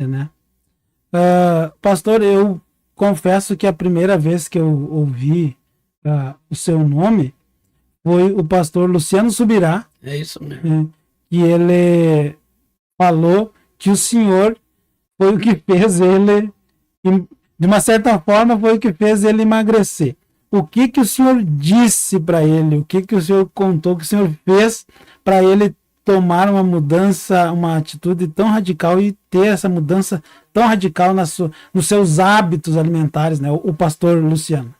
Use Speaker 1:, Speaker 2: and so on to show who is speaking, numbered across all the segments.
Speaker 1: né? Pastor, eu confesso que a primeira vez que eu ouvi o seu nome foi o pastor Luciano Subirá,
Speaker 2: É isso mesmo.
Speaker 1: e ele falou que o senhor foi o que fez ele, de uma certa forma, foi o que fez ele emagrecer. O que que o senhor disse para ele? O que que o senhor contou que o senhor fez para ele tomar uma mudança, uma atitude tão radical e ter essa mudança tão radical nos seus hábitos alimentares, né? O pastor Luciano.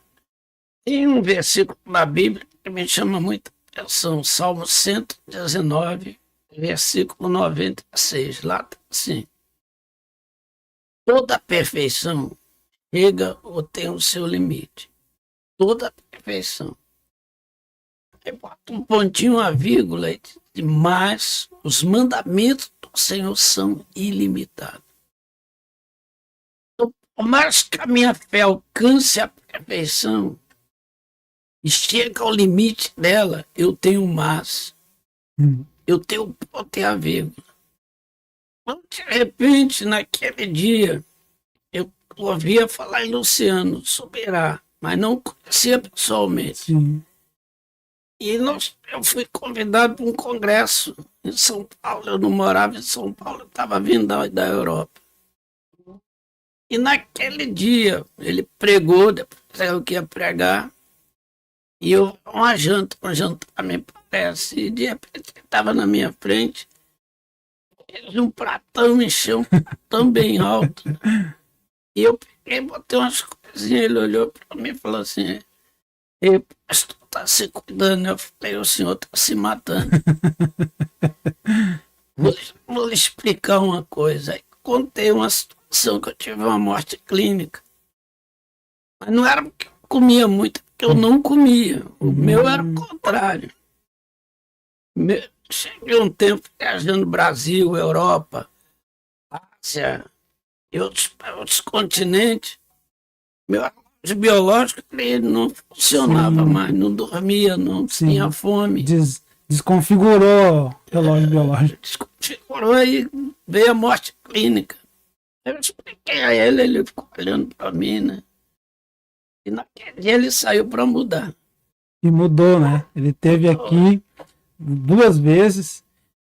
Speaker 2: Tem um versículo na Bíblia que me chama muita atenção, Salmo 119, versículo 96. Lá tá assim: toda perfeição chega ou tem o seu limite. Toda perfeição. Aí bota um pontinho, uma vírgula, mas os mandamentos do Senhor são ilimitados. Então, por mais que a minha fé alcance a perfeição e chega ao limite dela, eu tenho mais. Eu tenho o ponto e a vírgula. Então, de repente, naquele dia, eu ouvia falar em Luciano Subirá, mas não conhecia pessoalmente.
Speaker 1: Sim.
Speaker 2: E eu fui convidado para um congresso em São Paulo. Eu não morava em São Paulo, eu estava vindo da Europa. E naquele dia, ele pregou, depois eu que ia pregar, e eu, um jantar, me parece, e de repente ele estava na minha frente, fez um pratão, encheu um pratão bem alto, e eu peguei, botei umas coisinhas, ele olhou para mim e falou assim: "Ei, pastor, tá se cuidando." Eu falei: "O senhor tá se matando." Vou lhe explicar uma coisa. Aí contei uma situação que eu tive uma morte clínica. Mas não era porque eu comia muito, porque eu não comia. O meu era o contrário. Cheguei um tempo viajando Brasil, Europa, Ásia e outros continentes. Meu relógio biológico ele não funcionava mais, não dormia, não tinha fome.
Speaker 1: Desconfigurou o relógio biológico.
Speaker 2: Desconfigurou e veio a morte clínica. Eu expliquei a ele, ele ficou olhando para mim, né? E naquele dia ele saiu para mudar.
Speaker 1: E mudou, né? Ele esteve aqui 2 vezes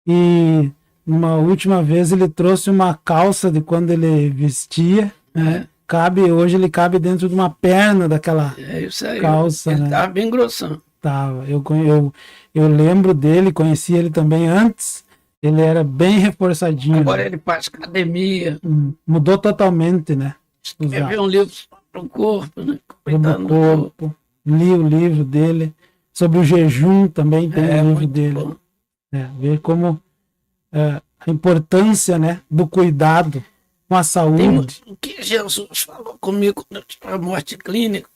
Speaker 1: e numa última vez ele trouxe uma calça de quando ele vestia, né? Hoje ele cabe dentro de uma perna daquela calça.
Speaker 2: Ele
Speaker 1: né?
Speaker 2: Tava bem grossão.
Speaker 1: Tava. Eu lembro dele, conheci ele também antes. Ele era bem reforçadinho.
Speaker 2: Agora ele faz academia.
Speaker 1: Mudou totalmente, né?
Speaker 2: Escreveu um livro sobre o corpo, né?
Speaker 1: Sobre o corpo. Li o livro dele. Sobre o jejum também tem o livro dele. Ver como a importância, né, do cuidado com a saúde.
Speaker 2: O que Jesus falou comigo quando eu tive a morte clínica,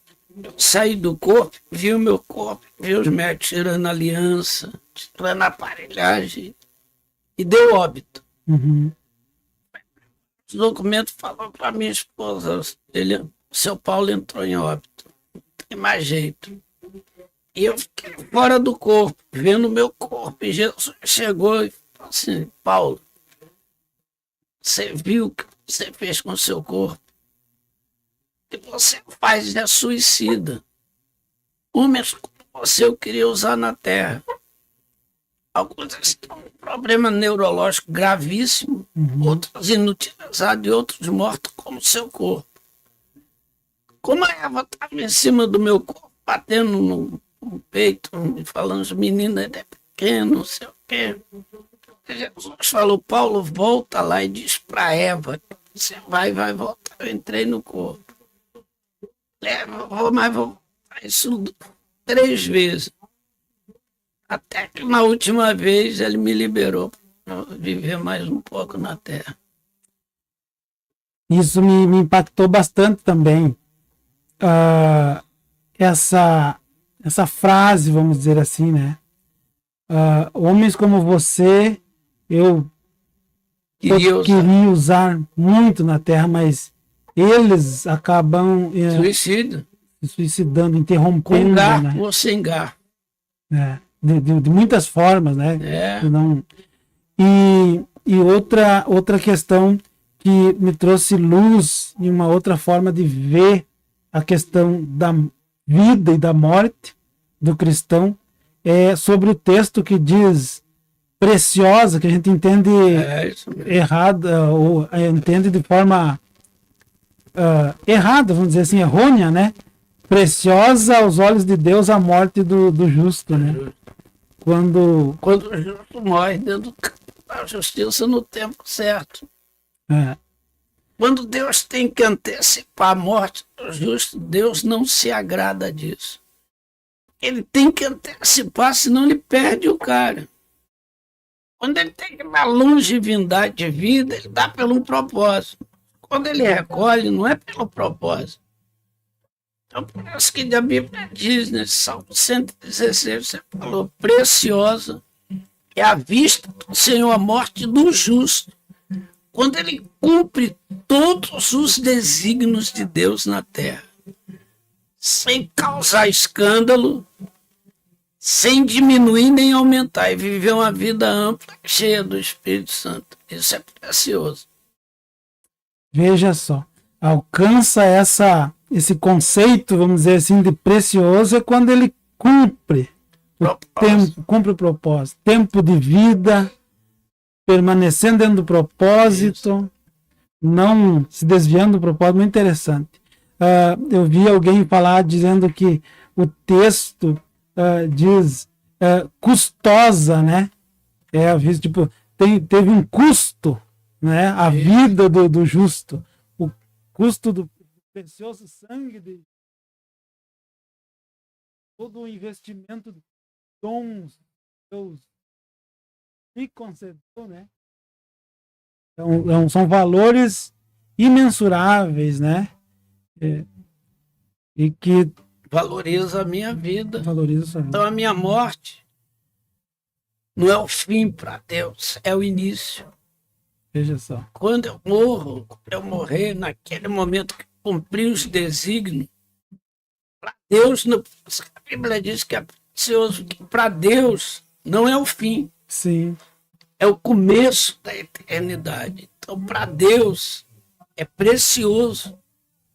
Speaker 2: eu saí do corpo, vi o meu corpo, vi os médicos tirando a aliança, tirando a aparelhagem, e deu óbito.
Speaker 1: Uhum.
Speaker 2: O documento falou para minha esposa: o seu Paulo entrou em óbito, não tem mais jeito. E eu fiquei fora do corpo, vendo o meu corpo, e Jesus chegou e falou assim: "Paulo, você viu o que você fez com o seu corpo? O que você faz é suicida. Homens como você eu queria usar na terra. Alguns têm um problema neurológico gravíssimo, outros inutilizados e outros mortos como o seu corpo. Como a Eva estava em cima do meu corpo, batendo no peito, falando: os meninos é pequeno, não sei o quê." Jesus falou: "Paulo, volta lá e diz para Eva, você vai voltar." Eu entrei no corpo. Vou voltar isso 3 vezes. Até que na última vez ele me liberou para viver mais um pouco na Terra.
Speaker 1: Isso me impactou bastante também. Essa frase, vamos dizer assim, né? Homens como você, eu queria usar muito na Terra, mas eles acabam se suicidando, interrompendo.
Speaker 2: Com garfo ou sem garfo.
Speaker 1: De muitas formas, né? E outra questão que me trouxe luz e uma outra forma de ver a questão da vida e da morte do cristão é sobre o texto que diz preciosa, que a gente entende
Speaker 2: Isso mesmo.
Speaker 1: errada, ou entende de forma errada, vamos dizer assim, errônea, né? Preciosa aos olhos de Deus a morte do justo, né? Quando
Speaker 2: Quando o justo morre dentro da justiça no tempo certo. Quando Deus tem que antecipar a morte do justo, Deus não se agrada disso. Ele tem que antecipar, senão ele perde o cara. Quando ele tem que dar longevidade de vida, ele dá pelo um propósito. Quando ele recolhe, não é pelo propósito. Então, por isso que a Bíblia diz, nesse Salmo 116, você falou, preciosa é a vista do Senhor a morte do justo, quando ele cumpre todos os desígnios de Deus na terra, sem causar escândalo, sem diminuir nem aumentar, e viver uma vida ampla, cheia do Espírito Santo. Isso é precioso.
Speaker 1: veja só, alcança esse conceito, vamos dizer assim, de precioso é quando ele cumpre cumpre o propósito, tempo de vida, permanecendo dentro do propósito, não se desviando do propósito. Muito interessante. Eu vi alguém falar dizendo que o texto diz custosa, né? Tipo, teve um custo, né? A vida do justo, o custo do precioso sangue de todo o investimento de dons Deus me concedeu, né? Então, são valores imensuráveis, né? E que
Speaker 2: Valoriza a minha vida.
Speaker 1: valoriza sua vida.
Speaker 2: Então, a minha morte não é o fim para Deus, é o início.
Speaker 1: Veja só.
Speaker 2: Quando eu morrer, naquele momento que cumpri os desígnios, para Deus, a Bíblia diz que é precioso, que para Deus não é o fim,
Speaker 1: Sim,
Speaker 2: é o começo da eternidade. Então, para Deus, é precioso.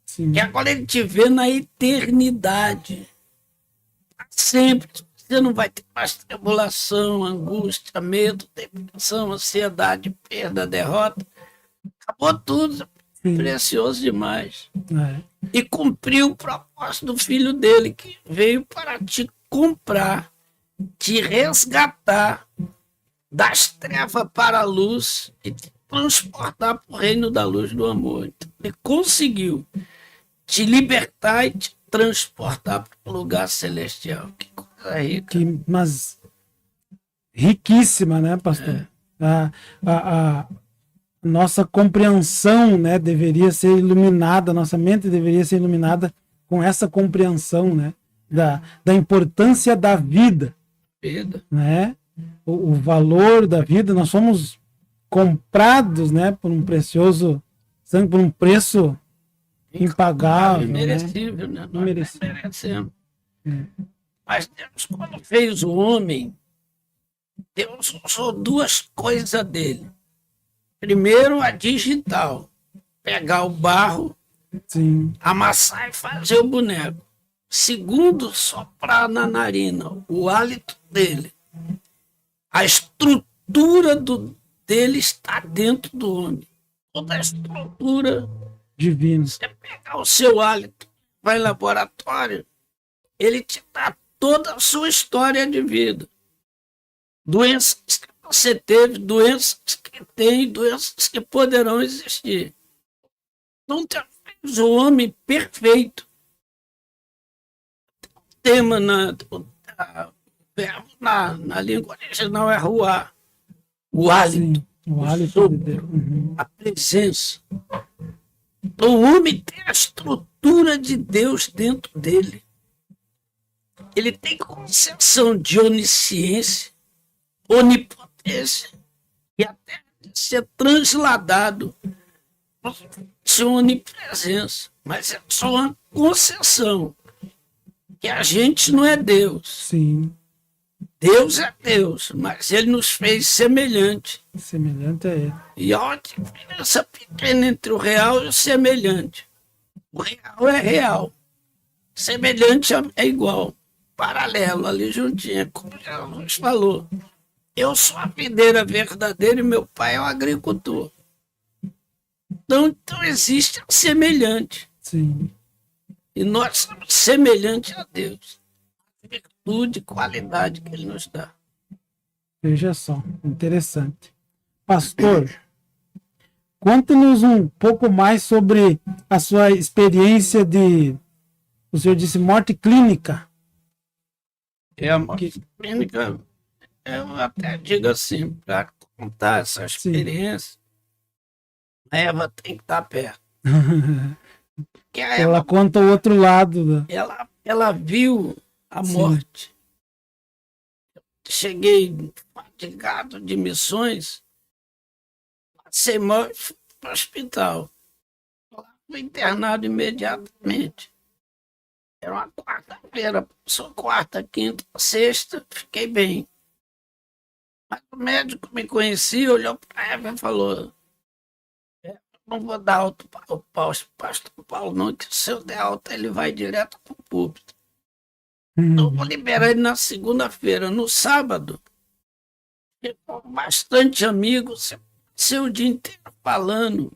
Speaker 1: sim.
Speaker 2: Que agora Ele te vê na eternidade. Pra sempre. Você não vai ter mais tribulação, angústia, medo, depressão, ansiedade, perda, derrota. Acabou tudo.
Speaker 1: Sim.
Speaker 2: Precioso demais.
Speaker 1: É.
Speaker 2: E cumpriu o propósito do filho dele, que veio para te comprar, te resgatar das trevas para a luz e te transportar para o reino da luz do amor. Então, ele conseguiu te libertar e te transportar para o lugar celestial. Que coisa rica.
Speaker 1: Mas riquíssima, né, pastor? A nossa compreensão, né, deveria ser iluminada, nossa mente deveria ser iluminada com essa compreensão, né, da importância da vida, né, o valor da vida. Nós somos comprados, né, por um precioso sangue, por um preço impagável,
Speaker 2: Imerecível, né? Nós
Speaker 1: Imerecível.
Speaker 2: merecemos. Mas Deus, quando fez o homem, Deus usou duas coisas dele. Primeiro, a digital. Pegar o barro,
Speaker 1: Sim,
Speaker 2: amassar e fazer o boneco. Segundo, soprar na narina, o hálito dele. A estrutura dele está dentro do homem. Toda a estrutura.
Speaker 1: divino.
Speaker 2: Você pegar o seu hálito, vai em laboratório, ele te dá toda a sua história de vida. Doenças que você teve, doenças que tem, doenças que poderão existir. Então, Deus fez o homem perfeito. O tema na língua original é ruar. O hálito.
Speaker 1: Sim, o hálito de Deus. Uhum.
Speaker 2: A presença. Então, o homem tem a estrutura de Deus dentro dele. Ele tem concepção de onisciência, onipotência e até de ser transladado por sua onipresença. Mas é só uma concessão que a gente não é Deus.
Speaker 1: Sim,
Speaker 2: Deus é Deus, mas ele nos fez semelhante.
Speaker 1: Semelhante a ele.
Speaker 2: E há uma diferença pequena entre o real e o semelhante. O real é real. Semelhante é igual. Paralelo, ali juntinho, como Jesus falou. Eu sou a videira verdadeira e meu pai é o agricultor. Então existe a semelhante.
Speaker 1: Sim.
Speaker 2: E nós somos semelhantes a Deus. Virtude, qualidade que ele nos dá.
Speaker 1: Veja só, interessante. Pastor, conte-nos um pouco mais sobre a sua experiência de, o senhor disse, morte clínica.
Speaker 2: A morte clínica, eu até digo assim, para contar essa experiência, a Eva tem que estar perto. Porque a
Speaker 1: Ela
Speaker 2: Eva,
Speaker 1: conta o outro lado.
Speaker 2: ela viu a morte. Cheguei fatigado de missões, passei mal e fui para o hospital. Lá fui internado imediatamente. Era uma quarta-feira, só quarta, quinta, sexta, fiquei bem. Mas o médico me conhecia, olhou para ela e falou: não vou dar alta para o pastor Paulo, não, que se eu der alta ele vai direto para o púlpito. Eu vou liberar ele na segunda-feira. No sábado, ficou bastante amigos, seu dia inteiro falando,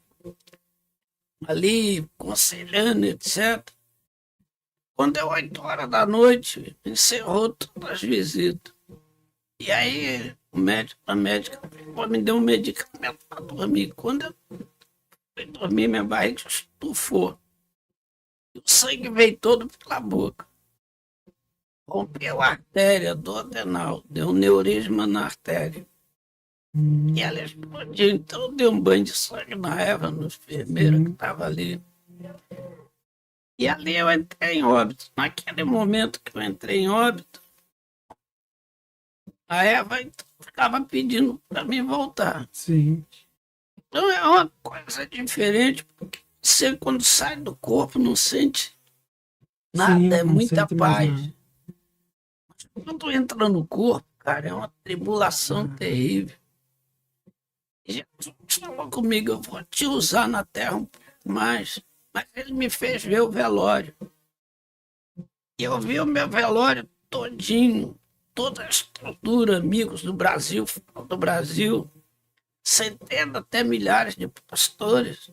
Speaker 2: ali, conselhando, etc. Quando deu 8 horas da noite, encerrou todas as visitas. E aí a médica me deu um medicamento para dormir. Quando eu fui dormir, minha barriga estufou. E o sangue veio todo pela boca. Rompeu a artéria do adenal, deu um neurisma na artéria. E ela explodiu. Então eu dei um banho de sangue na Eva, no enfermeiro que estava ali. E ali eu entrei em óbito. Naquele momento que eu entrei em óbito, a Eva ficava pedindo para mim voltar.
Speaker 1: Sim.
Speaker 2: Então é uma coisa diferente, porque você quando sai do corpo não sente nada,
Speaker 1: Sim,
Speaker 2: é
Speaker 1: não
Speaker 2: muita
Speaker 1: sente mais
Speaker 2: paz.
Speaker 1: nada.
Speaker 2: Quando entra no corpo, cara, é uma tribulação terrível. E Jesus falou comigo: eu vou te usar na terra um pouco mais. Mas ele me fez ver o velório. E eu vi o meu velório todinho, toda a estrutura, amigos do Brasil, fora do Brasil, centenas até milhares de pastores.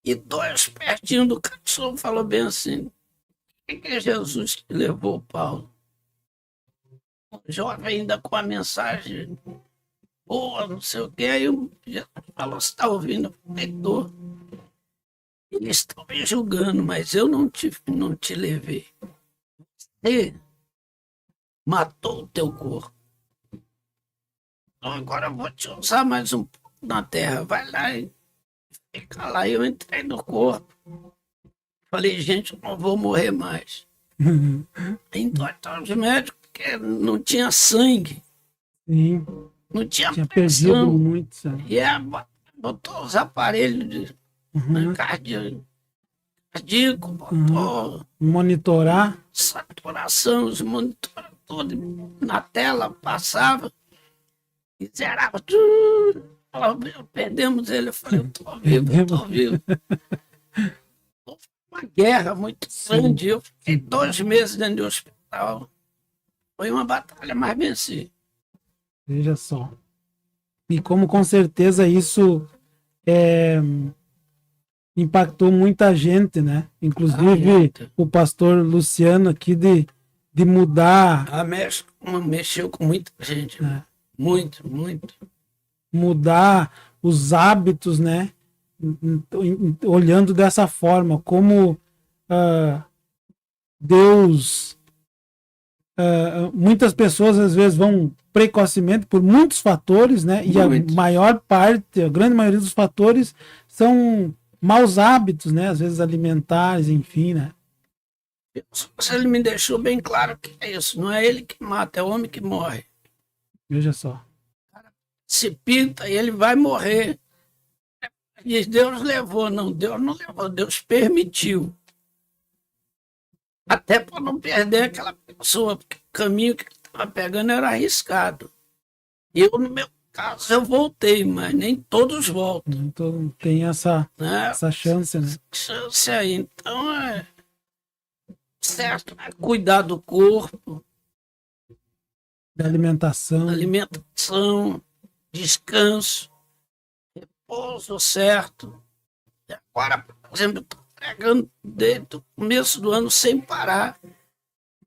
Speaker 2: E 2 pertinho do caixão falou bem assim: quem que é Jesus que levou o Paulo? O jovem ainda com a mensagem boa, não sei o quê. Aí Jesus falou: você está ouvindo? Eu falei: tô. Eles estão me julgando, mas eu não te levei. Você matou o teu corpo. Então agora eu vou te usar mais um pouco na terra. Vai lá e fica lá. Eu entrei no corpo. Falei: gente, eu não vou morrer mais. Então os médicos, porque não tinha sangue.
Speaker 1: Sim.
Speaker 2: Não tinha
Speaker 1: Tinha
Speaker 2: pressão.
Speaker 1: perdido muito, sabe?
Speaker 2: E botou os aparelhos de cardíaco, botou
Speaker 1: Monitorar.
Speaker 2: saturação, os monitores todos na tela, passava e zerava tudo. Falava: perdemos ele. Eu falei: eu tô vivo, eu tô vivo. Uma guerra muito grande. Eu fiquei 2 meses dentro do hospital. Foi uma batalha, mas venci.
Speaker 1: Veja só. E como com certeza isso impactou muita gente, né? Inclusive o pastor Luciano aqui de mudar.
Speaker 2: Mexeu com muita gente.
Speaker 1: Né?
Speaker 2: Muito, muito.
Speaker 1: Mudar os hábitos, né? Olhando dessa forma, como Deus. Muitas pessoas às vezes vão precocemente por muitos fatores, né? E a grande maioria dos fatores são maus hábitos, né? Às vezes alimentares, enfim, né?
Speaker 2: Ele me deixou bem claro que é isso. Não é ele que mata, é o homem que morre.
Speaker 1: Veja só.
Speaker 2: Se pinta e ele vai morrer. Diz: Deus levou. Não, Deus não levou, Deus permitiu. Até para não perder aquela pessoa, porque o caminho que ele estava pegando era arriscado. Eu, no meu caso, eu voltei, mas nem todos voltam,
Speaker 1: Então tem
Speaker 2: né?
Speaker 1: essa chance, né?
Speaker 2: Chance aí. Então, certo, é cuidar do corpo,
Speaker 1: Da alimentação.
Speaker 2: alimentação, descanso, repouso certo. E agora, por exemplo, eu estou pregando desde o começo do ano sem parar.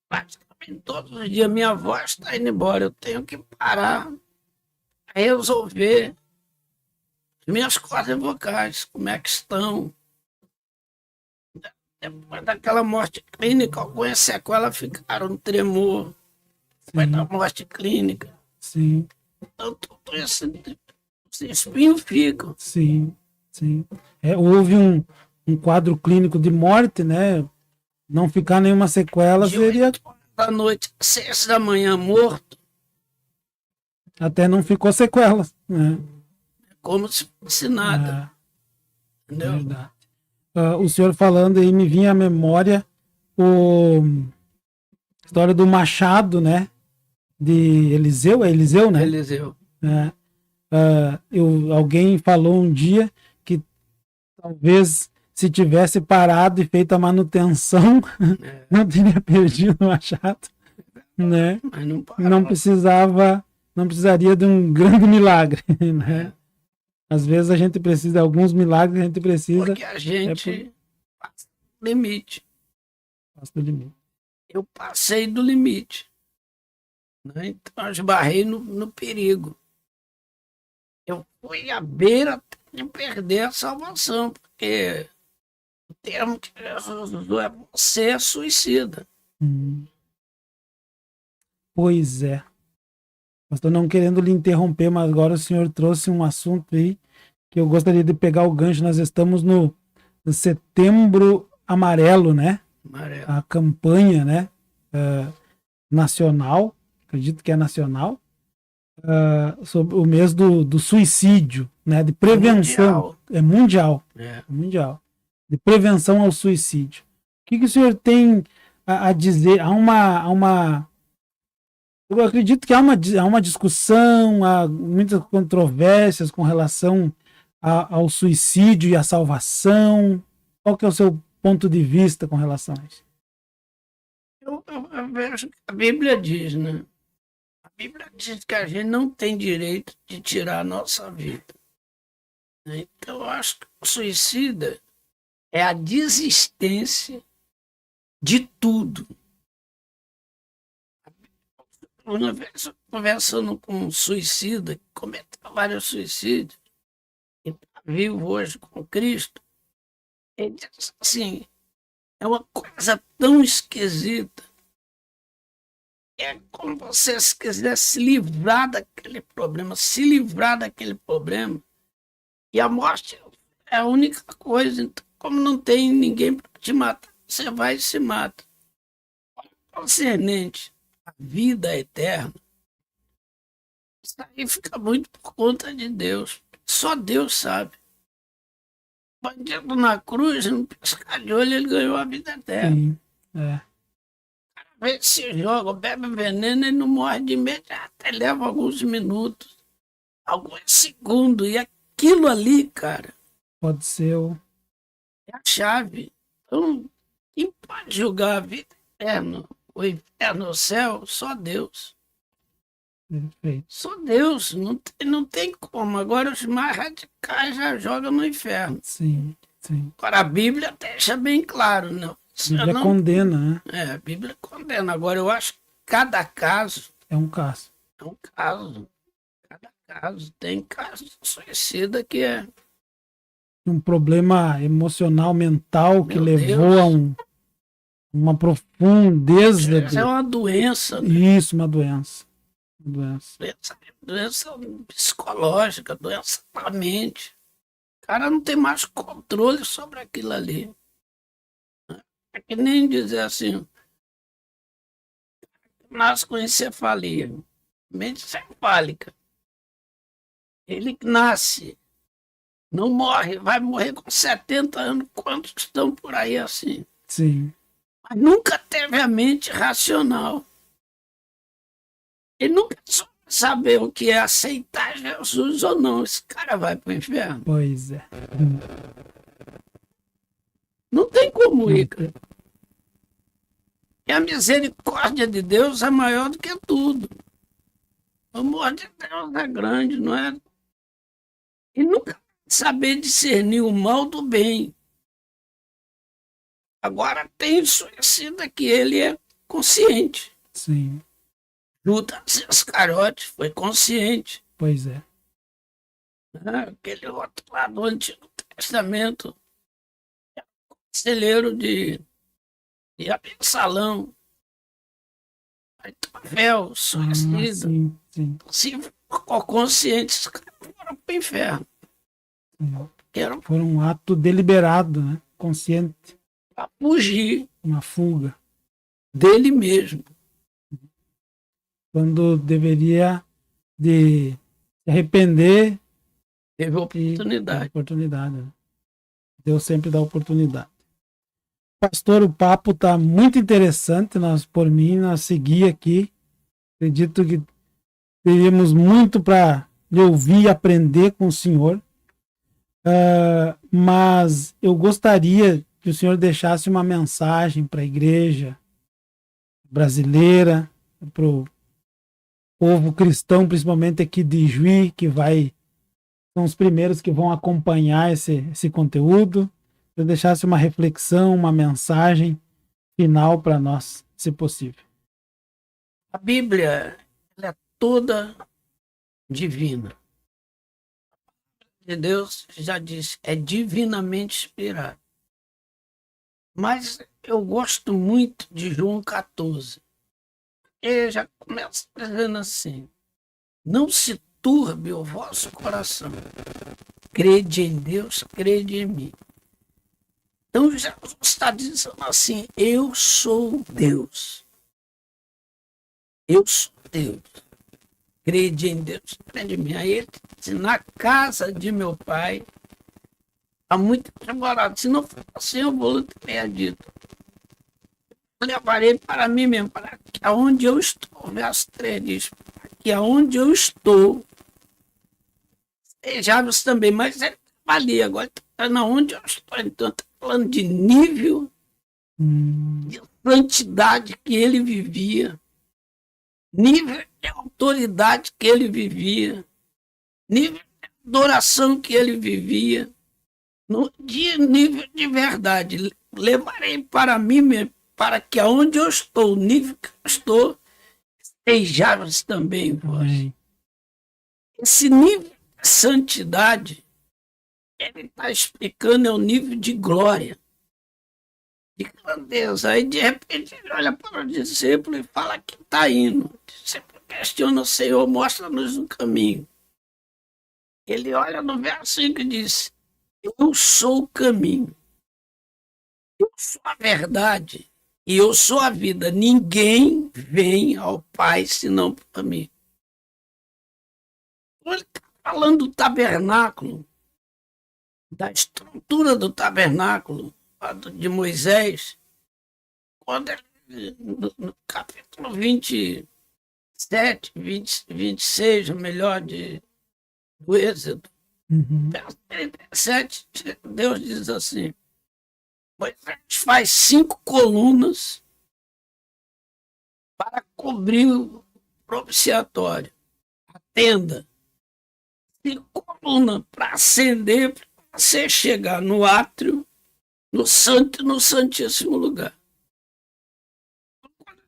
Speaker 2: Praticamente todos os dias minha voz está indo embora. Eu tenho que parar, resolver minhas cordas vocais, como é que estão. Depois daquela morte clínica, algumas sequelas ficaram no tremor. Depois da morte clínica.
Speaker 1: Sim,
Speaker 2: Então, tudo esse espinho fica.
Speaker 1: sim, sim. Houve um quadro clínico de morte, né? Não ficar nenhuma sequela
Speaker 2: De
Speaker 1: seria.
Speaker 2: 8 horas da noite, 6 da manhã, morto,
Speaker 1: Até não ficou sequelas, né?
Speaker 2: como se fosse nada.
Speaker 1: É
Speaker 2: Entendeu?
Speaker 1: verdade. O senhor falando aí, me vinha à memória a história do machado, né? De Eliseu, é Eliseu, né?
Speaker 2: Eliseu.
Speaker 1: É. Alguém falou um dia que talvez se tivesse parado e feito a manutenção, não teria perdido o machado, né?
Speaker 2: Mas não parou.
Speaker 1: Não precisaria de um grande milagre, né? Às vezes a gente precisa de alguns milagres, a gente precisa.
Speaker 2: Porque a gente passa do limite.
Speaker 1: Passa do limite.
Speaker 2: Eu passei do limite. Né? Então eu esbarrei no perigo. Eu fui à beira de perder a salvação, porque o termo que Jesus usou é você é suicida.
Speaker 1: Pois é. Estou não querendo lhe interromper, mas agora o senhor trouxe um assunto aí que eu gostaria de pegar o gancho. Nós estamos no Setembro Amarelo, né?
Speaker 2: Amarelo.
Speaker 1: A campanha, né? Nacional, acredito que é nacional, sobre o mês do suicídio, né? De prevenção. É mundial. Mundial. De prevenção ao suicídio. O que o senhor tem a dizer? Eu acredito que há uma discussão, há muitas controvérsias com relação ao suicídio e à salvação. Qual que é o seu ponto de vista com relação a isso?
Speaker 2: Eu vejo que a Bíblia diz, né? A Bíblia diz que a gente não tem direito de tirar a nossa vida. Então eu acho que o suicida é a desistência de tudo. Uma vez conversando com um suicida que cometeu vários suicídios e está vivo hoje com Cristo, ele diz assim, é uma coisa tão esquisita. É como você se quiser se livrar daquele problema, e a morte é a única coisa. Então, como não tem ninguém para te matar, você vai e se mata. Concernente a vida eterna, isso aí fica muito por conta de Deus. Só Deus sabe. O bandido na cruz, no piscar de olho, ele ganhou a vida eterna.
Speaker 1: Sim, é.
Speaker 2: Às vezes se joga, bebe veneno e não morre de imediato. Até leva alguns minutos, alguns segundos. E aquilo ali, cara,
Speaker 1: Pode ser
Speaker 2: é a chave. Então, quem pode julgar a vida eterna, o inferno, o céu? Só Deus.
Speaker 1: Perfeito.
Speaker 2: Só Deus. Não tem como. Agora os mais radicais já jogam no inferno.
Speaker 1: Sim, sim.
Speaker 2: Agora a Bíblia deixa bem claro, não.
Speaker 1: A Bíblia condena, né?
Speaker 2: A Bíblia condena. Agora eu acho que cada caso
Speaker 1: é um caso.
Speaker 2: É um caso. Cada caso. Tem caso de suicida que é
Speaker 1: um problema emocional, mental, que
Speaker 2: Meu
Speaker 1: levou
Speaker 2: Deus.
Speaker 1: a uma profundeza.
Speaker 2: É uma doença. Né?
Speaker 1: Isso, uma doença.
Speaker 2: Doença psicológica, doença da mente. O cara não tem mais controle sobre aquilo ali. É que nem dizer assim, nasce com encefalia, mente encefálica. Ele nasce, não morre, vai morrer com 70 anos. Quantos estão por aí assim?
Speaker 1: Sim.
Speaker 2: Mas nunca teve a mente racional. Ele nunca soube saber o que é aceitar Jesus ou não. Esse cara vai para o inferno.
Speaker 1: Pois é.
Speaker 2: Não tem como ir, cara. E a misericórdia de Deus é maior do que tudo. O amor de Deus é grande, não é? E nunca saber discernir o mal do bem. Agora tem o suicida que ele é consciente.
Speaker 1: Sim,
Speaker 2: Judas Iscariote foi consciente.
Speaker 1: pois é.
Speaker 2: Né? Aquele outro lá do Antigo Testamento, conselheiro de Absalão, Aitofel, suicida.
Speaker 1: Sim, sim.
Speaker 2: Se ficou consciente, os caras foram para o inferno.
Speaker 1: Sim.
Speaker 2: Era
Speaker 1: Foi um ato deliberado, né? Consciente,
Speaker 2: para fugir
Speaker 1: uma fuga,
Speaker 2: dele mesmo.
Speaker 1: quando deveria de se arrepender
Speaker 2: Teve
Speaker 1: e
Speaker 2: oportunidade.
Speaker 1: oportunidade. Né? Deus sempre dá oportunidade. Pastor, o papo está muito interessante. Por mim, nós seguir aqui. Acredito que teríamos muito para lhe ouvir e aprender com o senhor. Mas eu gostaria que o senhor deixasse uma mensagem para a igreja brasileira, para o povo cristão, principalmente aqui de Juí, são os primeiros que vão acompanhar esse conteúdo. Eu deixasse uma reflexão, uma mensagem final para nós, se possível.
Speaker 2: A Bíblia ela é toda divina. De Deus já disse, é divinamente inspirado. Mas eu gosto muito de João 14. Ele já começa dizendo assim: não se turbe o vosso coração. Crede em Deus, crede em mim. Então Jesus está dizendo assim: eu sou Deus. Eu sou Deus. Crede em Deus, crede em mim. Aí ele diz: na casa de meu pai há muito demorado. Se não for assim, eu vou ter dito. Levarei para mim mesmo, para que aonde eu estou, verso 3 diz, que aonde eu estou, estejais também, mas ele estava ali, agora está na onde eu estou, então está falando de nível de santidade que ele vivia, nível de autoridade que ele vivia, nível de adoração que ele vivia, nível de verdade. Levarei para mim mesmo, para que aonde eu estou, o nível que eu estou, estejais também vós. Esse nível de santidade, ele está explicando, é o nível de glória, de grandeza. Aí, de repente, ele olha para o discípulo e fala que está indo. O discípulo questiona o Senhor, mostra-nos um caminho. Ele olha no verso 5 e diz: eu sou o caminho, eu sou a verdade, e eu sou a vida. Ninguém vem ao Pai senão por mim. Ele está falando do tabernáculo, da estrutura do tabernáculo de Moisés, quando ele, no capítulo 27, 26, o melhor, do Êxodo, verso 37, Deus diz assim: Moisés faz 5 colunas para cobrir o propiciatório, a tenda. 5 colunas para acender, para você chegar no átrio, no santo e no santíssimo lugar.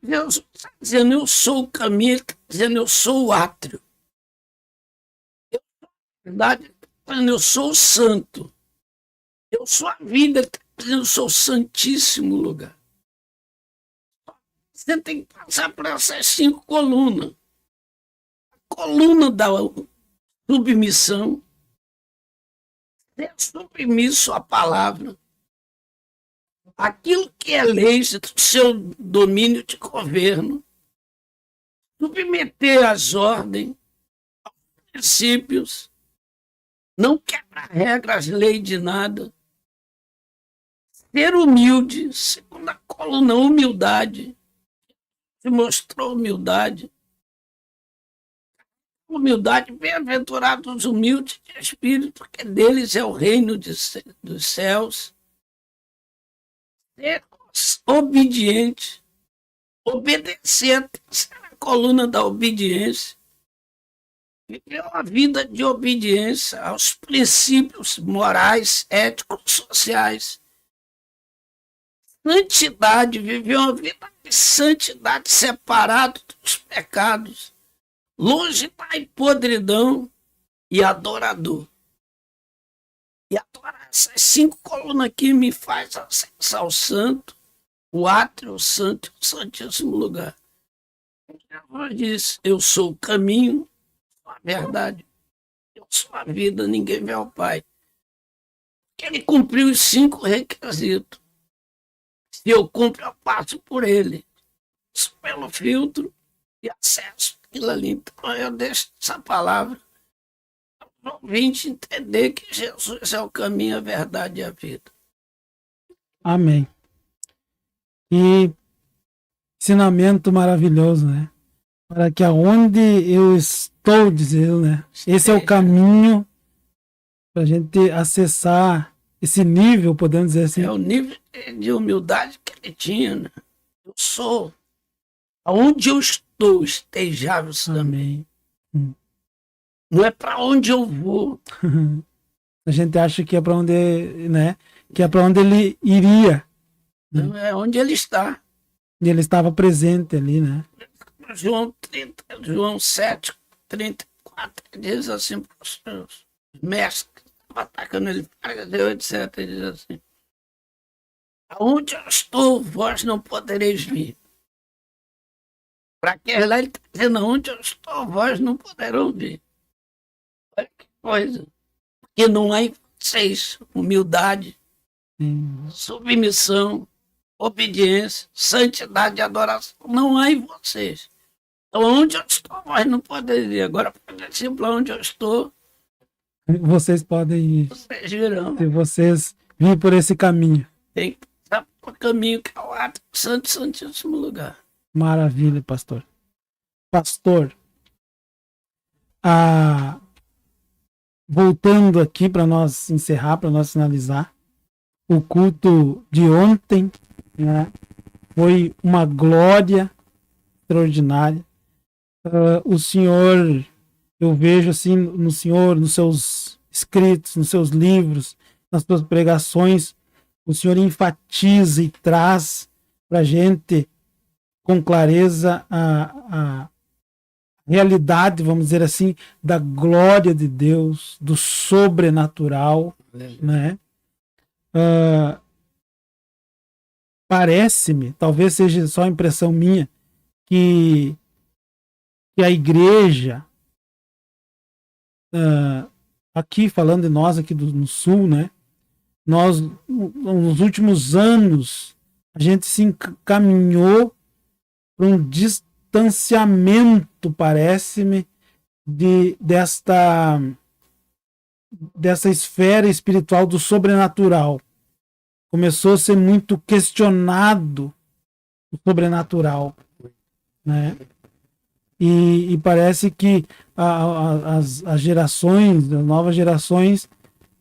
Speaker 2: Deus está dizendo: eu sou o caminho, ele está dizendo: eu sou o átrio. Eu sou a verdade, ele está dizendo: eu sou o santo. Eu sou a vida, ele está dizendo: eu sou o santíssimo lugar. Você tem que passar por essas 5 colunas. A coluna da submissão, ser submisso à palavra, aquilo que é lei, seu domínio de governo, submeter às ordens, aos princípios, não quebrar regras, lei de nada, ser humilde, segunda coluna, humildade, se mostrou humildade, humildade, bem-aventurados os humildes de espírito, porque deles é o reino dos céus. Ser obediente, obedecer a coluna da obediência, viver uma vida de obediência aos princípios morais, éticos, sociais. Santidade, viver uma vida de santidade, separado dos pecados, longe da podridão e adorador. E adorar essas 5 colunas aqui me faz acessar o santo, o átrio, o santo e o santíssimo lugar. Jesus disse, eu sou o caminho, a verdade, eu sou a vida, ninguém vê ao Pai. Ele cumpriu os 5 requisitos. Se eu cumpro, eu passo por ele. Pelo filtro e acesso aquilo ali. Então eu deixo essa palavra para o ouvinte entender que Jesus é o caminho, a verdade e a vida.
Speaker 1: Amém. E ensinamento maravilhoso, né? Para que aonde eu estou dizendo, né? Esse é o caminho para a gente acessar esse nível, podemos dizer assim.
Speaker 2: É o nível de humildade que ele tinha, né? Eu sou. Aonde eu estou, estejavos também. Não é para onde eu vou.
Speaker 1: A gente acha que é para onde, né? Que é para onde ele iria.
Speaker 2: Não é onde ele está.
Speaker 1: E ele estava presente ali, né?
Speaker 2: João 7, 34, diz assim para os seus mestres que estavam atacando ele, etc. Ele diz assim: aonde eu estou, vós não podereis vir. Para aquele lá ele está dizendo: aonde eu estou, vós não poderão vir. Olha que coisa. Porque não há em vocês humildade, submissão, obediência, santidade e adoração. Não há em vocês. Então, onde eu estou, vós não podereis ir. Agora, por exemplo, onde eu estou,
Speaker 1: vocês podem ir.
Speaker 2: vocês virão.
Speaker 1: Se vocês virem por esse caminho.
Speaker 2: Tem que passar por caminho que é o ato santo, santíssimo lugar.
Speaker 1: Maravilha, pastor. Pastor, voltando aqui para nós encerrar, para nós finalizar, o culto de ontem, né, foi uma glória extraordinária. O Senhor, eu vejo assim no Senhor, nos seus escritos, nos seus livros, nas suas pregações, o Senhor enfatiza e traz para a gente com clareza a realidade, vamos dizer assim, da glória de Deus, do sobrenatural, né? Parece-me, talvez seja só impressão minha, que a igreja, aqui falando de nós aqui no Sul, né? Nós, nos últimos anos, a gente se encaminhou para um distanciamento, parece-me, dessa esfera espiritual do sobrenatural. Começou a ser muito questionado o sobrenatural, né? E parece que as gerações, as novas gerações,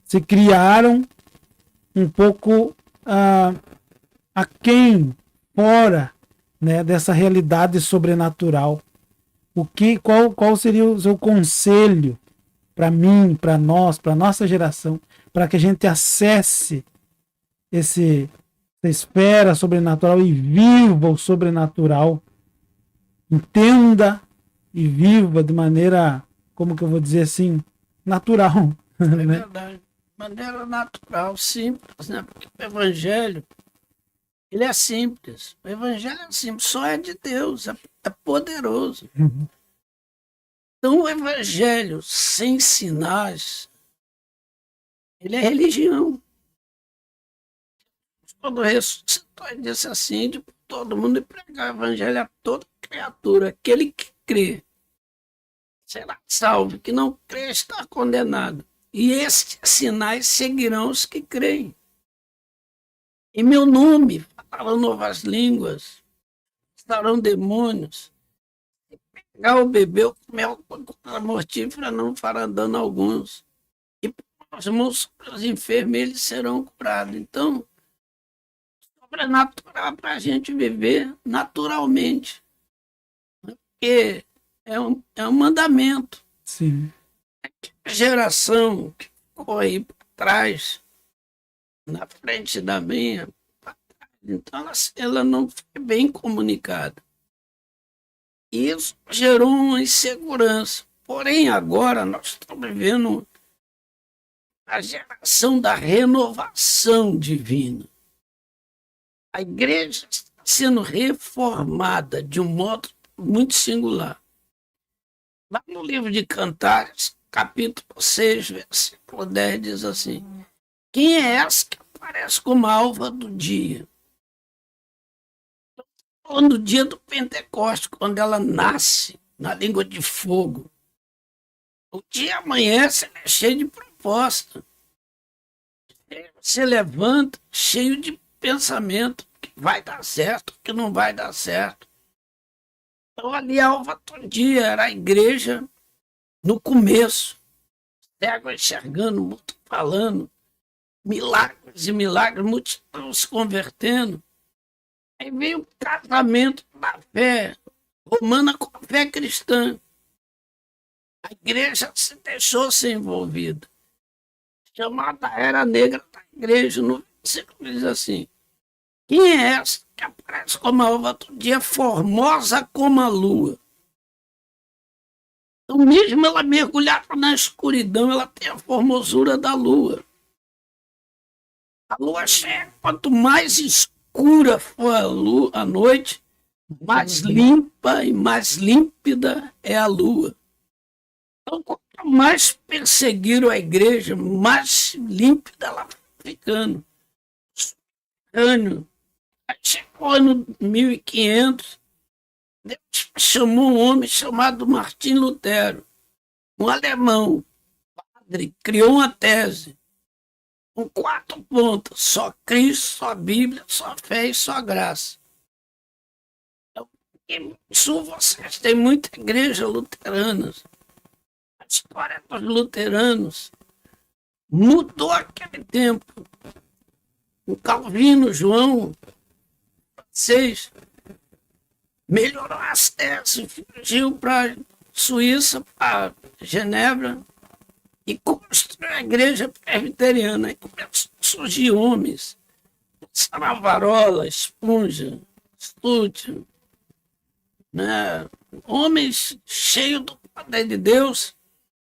Speaker 1: se criaram um pouco aquém, fora, né, dessa realidade sobrenatural. Qual seria o seu conselho para mim, para nós, para nossa geração, para que a gente acesse essa esfera sobrenatural e viva o sobrenatural, entenda e viva de maneira, como que eu vou dizer assim, natural.
Speaker 2: É verdade. Maneira natural, simples, né? Porque o evangelho, ele é simples. O evangelho é simples, só é de Deus, é poderoso. Então o evangelho sem sinais, ele é religião. Quando ressuscitou, ele disse assim, de todo mundo, e pregar o evangelho a toda criatura. Aquele que crê será salvo, que não crê está condenado. E estes sinais seguirão os que creem. Em meu nome falarão novas línguas, estarão demônios. o bebê, o mel contra a mortífera não fará dano a alguns. E as mãos dos enfermos eles serão curados. Então, sobrenatural para a gente viver naturalmente. Porque é um mandamento.
Speaker 1: Sim.
Speaker 2: A geração que ficou aí para trás, na frente da minha, então ela não foi bem comunicada. E isso gerou uma insegurança. Porém, agora nós estamos vivendo a geração da renovação divina. A igreja está sendo reformada de um modo muito singular. Lá no livro de Cantares, capítulo 6, versículo 10, diz assim: quem é essa que aparece como a alva do dia? Ou no dia do Pentecostes, quando ela nasce na língua de fogo. O dia amanhece, ela é cheio de proposta. Você levanta cheio de pensamento que vai dar certo, que não vai dar certo. Então ali a alva do dia era a igreja no começo. Cego enxergando, muito falando, milagres e milagres, muitos estão se convertendo. Aí veio o casamento da fé romana com a fé cristã. A igreja se deixou ser envolvida. Chamada Era Negra da igreja. No versículo diz assim: quem é essa que aparece como a alva do dia, formosa como a lua? Então, mesmo ela mergulhada na escuridão, ela tem a formosura da lua. A lua cheia, quanto mais escura for a noite, mais limpa e mais límpida é a lua. Então, quanto mais perseguiram a igreja, mais límpida ela vai ficando. Aí chegou ano 1500, Deus chamou um homem chamado Martim Lutero, um alemão, padre, criou uma tese com 4 pontos: só Cristo, só Bíblia, só fé e só graça. Então, em Sul vocês têm muita igreja luterana. A história dos luteranos mudou aquele tempo. O Calvino, João VI, melhorou as teses, fugiu para Suíça, para Genebra, e construiu a igreja presbiteriana. E começou a surgir homens, Savonarola, Spurgeon, Sturgeon, né? Homens cheios do poder de Deus,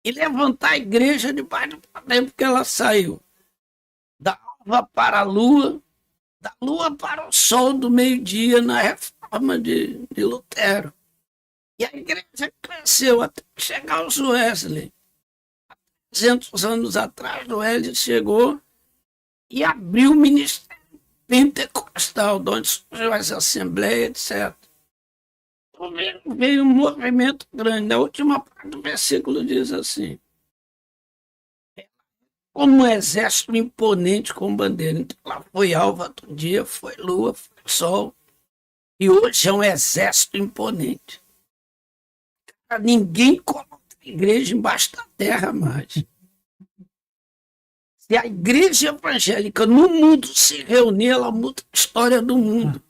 Speaker 2: e levantar a igreja debaixo do poder, porque ela saiu da alva para a lua, da lua para o sol do meio-dia, na reforma de Lutero. E a igreja cresceu até chegar aos Wesley. 200 anos atrás, o Wesley chegou e abriu o ministério pentecostal, de onde surgiu as assembleias, etc. Então veio um movimento grande. A última parte do versículo diz assim: como um exército imponente com bandeira. Então lá foi alva do dia, foi lua, foi sol, e hoje é um exército imponente. Ninguém coloca a igreja embaixo da terra mais. Se a igreja evangélica no mundo se reunir, ela muda a história do mundo.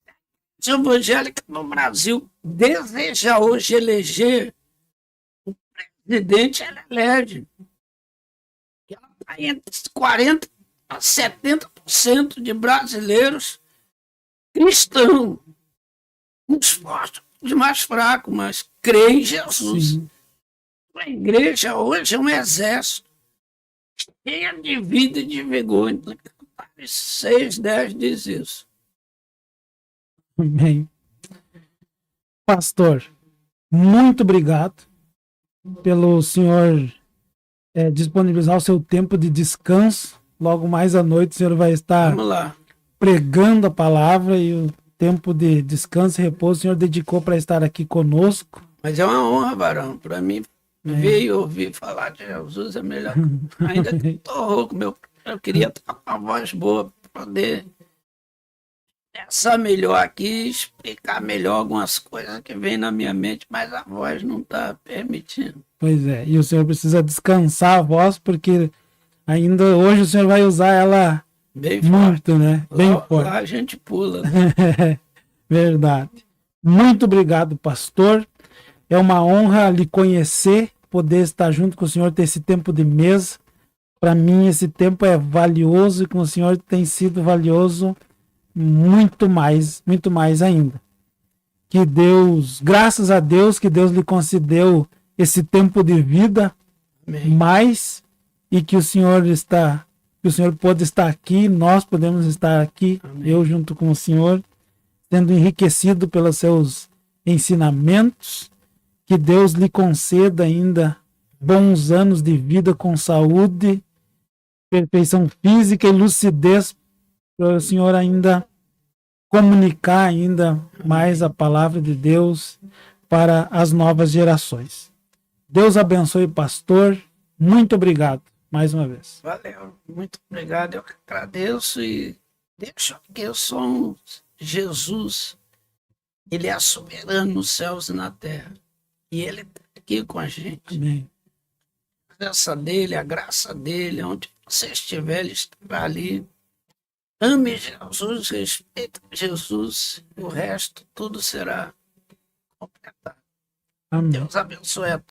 Speaker 2: A igreja evangélica no Brasil deseja hoje eleger o presidente, ela elege. Ela está entre 40% a 70% de brasileiros cristãos. Uns fortes, os mais fracos, mas creem em Jesus. Sim. A igreja hoje é um exército cheio de vida e de vigor. Então, 6:10 diz isso.
Speaker 1: Amém. Pastor, muito obrigado pelo senhor disponibilizar o seu tempo de descanso. Logo mais à noite o senhor vai estar pregando a palavra, e o tempo de descanso e repouso o senhor dedicou para estar aqui conosco.
Speaker 2: Mas é uma honra, Barão, para mim. Ver e ouvir falar de Jesus é melhor. Ainda que eu tô rouco, eu queria estar com uma voz boa para poder pensar melhor aqui, explicar melhor algumas coisas que vem na minha mente, mas a voz não está permitindo.
Speaker 1: Pois é, e o senhor precisa descansar a voz, porque ainda hoje o senhor vai usar ela
Speaker 2: Bem forte.
Speaker 1: muito, né? Bem
Speaker 2: Lá
Speaker 1: forte.
Speaker 2: a gente pula, né?
Speaker 1: Verdade. Muito obrigado, pastor. É uma honra lhe conhecer, poder estar junto com o senhor, ter esse tempo de mesa. Para mim, esse tempo é valioso e com o senhor tem sido valioso muito mais ainda. Que Deus, graças a Deus, que Deus lhe concedeu esse tempo de vida
Speaker 2: Amém.
Speaker 1: mais e que o senhor pode estar aqui, nós podemos estar aqui,
Speaker 2: Amém.
Speaker 1: eu junto com o senhor, sendo enriquecido pelos seus ensinamentos. Que Deus lhe conceda ainda bons anos de vida com saúde, perfeição física e lucidez para o senhor ainda comunicar ainda mais a palavra de Deus para as novas gerações. Deus abençoe, pastor. Muito obrigado mais uma vez.
Speaker 2: Valeu, muito obrigado. Eu que agradeço e deixo que eu sou um Jesus. Ele é soberano nos céus e na terra. E ele está aqui com a gente.
Speaker 1: Amém.
Speaker 2: A presença dele, a graça dele, onde você estiver, ele estará ali. Ame Jesus, respeite Jesus, o resto tudo será completado.
Speaker 1: Amém.
Speaker 2: Deus abençoe a todos.